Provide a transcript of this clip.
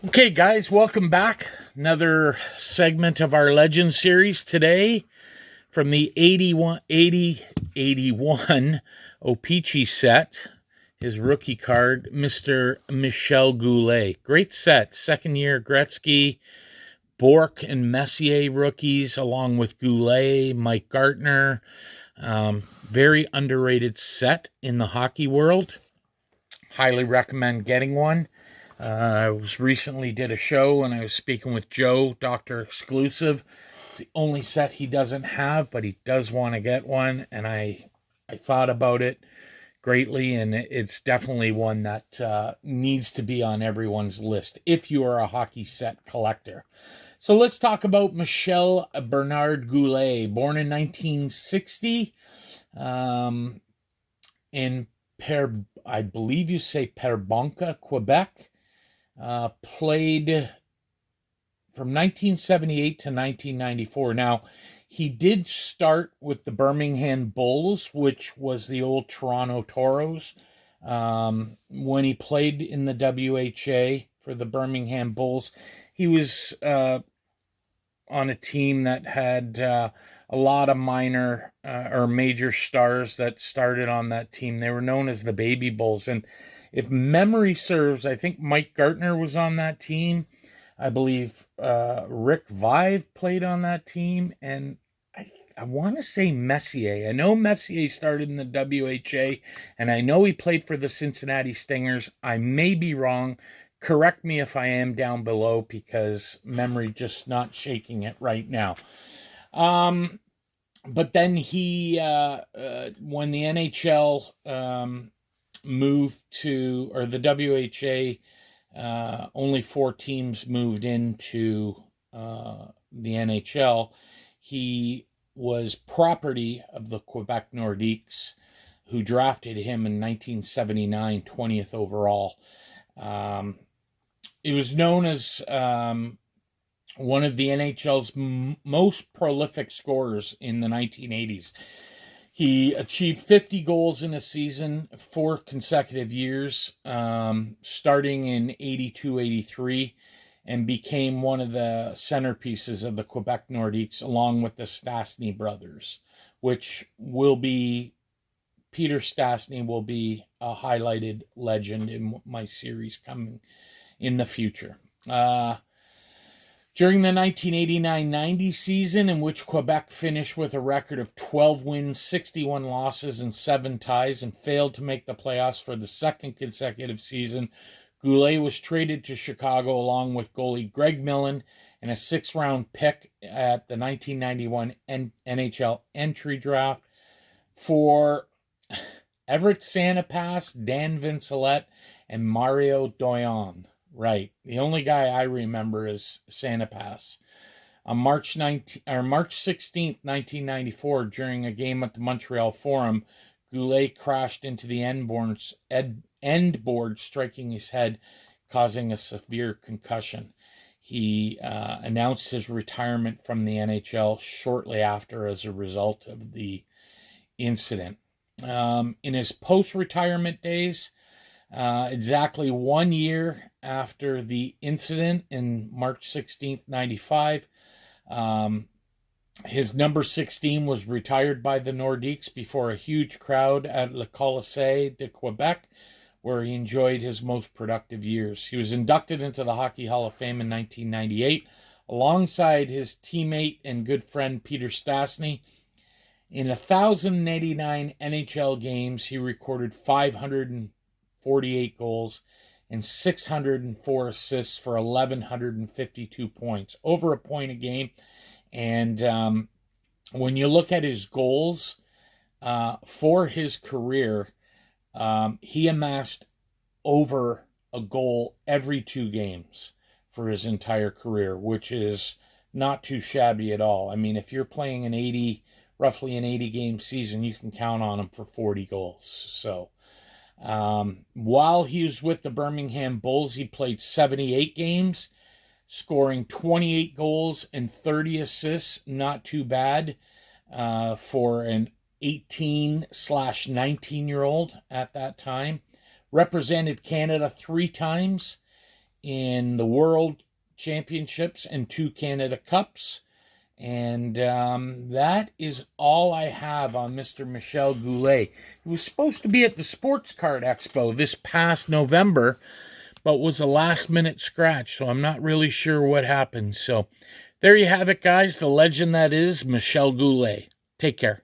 Okay, guys, welcome back. Another segment of our Legend series today from the 81 O-Pee-Chee set. His rookie card, Mr. Michel Goulet. Great set. Second year Gretzky, Bourque, and Messier rookies, along with Goulet, Mike Gartner. Very underrated set in the hockey world. Highly recommend getting one. I was recently did a show and I was speaking with Joe, Dr. Exclusive. It's the only set he doesn't have, but he does want to get one. And I thought about it greatly, and it's definitely one that needs to be on everyone's list if you are a hockey set collector. So let's talk about Michel Bernard Goulet, born in 1960 in I believe you say Perbonka, Quebec. Played from 1978 to 1994. Now, he did start with the Birmingham Bulls, which was the old Toronto Toros. When he played in the WHA for the Birmingham Bulls, he was on a team that had a lot of minor or major stars that started on that team. They were known as the Baby Bulls. And if memory serves, I think Mike Gartner was on that team. I believe Rick Vive played on that team. And I want to say Messier. I know Messier started in the WHA, and I know he played for the Cincinnati Stingers. I may be wrong. Correct me if I am down below, because memory just not shaking it right now. But then he, when the NHL moved to, or the WHA, only 4 teams moved into the NHL. He was property of the Quebec Nordiques, who drafted him in 1979, 20th overall. He was known as one of the NHL's most prolific scorers in the 1980s. He achieved 50 goals in a season 4 consecutive years, starting in 82-83, and became one of the centerpieces of the Quebec Nordiques, along with the Stastny brothers, which will be, Peter Stastny will be a highlighted legend in my series coming in the future. During the 1989-90 season, in which Quebec finished with a record of 12 wins, 61 losses, and 7 ties, and failed to make the playoffs for the second consecutive season, Goulet was traded to Chicago along with goalie Greg Millen and a 6th-round pick at the 1991 NHL entry draft for Everett Santapass, Dan Vincelette, and Mario Doyon. Right. The only guy I remember is Santapass. On March 16th, 1994, during a game at the Montreal Forum, Goulet crashed into the end board, striking his head, causing a severe concussion. He announced his retirement from the NHL shortly after as a result of the incident. In his post-retirement days, exactly 1 year after the incident in March 16th, 95, his number 16 was retired by the Nordiques before a huge crowd at Le Colisée de Quebec, where he enjoyed his most productive years. He was inducted into the Hockey Hall of Fame in 1998, alongside his teammate and good friend Peter Stastny. In 1,089 NHL games, he recorded 548 goals and 604 assists for 1,152 points, over a point a game. And when you look at his goals for his career, he amassed over a goal every 2 games for his entire career, which is not too shabby at all. I mean, if you're playing roughly an 80-game season, you can count on him for 40 goals. So while he was with the Birmingham Bulls, he played 78 games, scoring 28 goals and 30 assists. Not too bad for an 18/19-year-old at that time. Represented Canada 3 times in the World Championships and 2 Canada Cups. And that is all I have on Mr. Michel Goulet. He was supposed to be at the Sports Card Expo this past November, but was a last-minute scratch, so I'm not really sure what happened. So there you have it, guys. The legend that is Michel Goulet. Take care.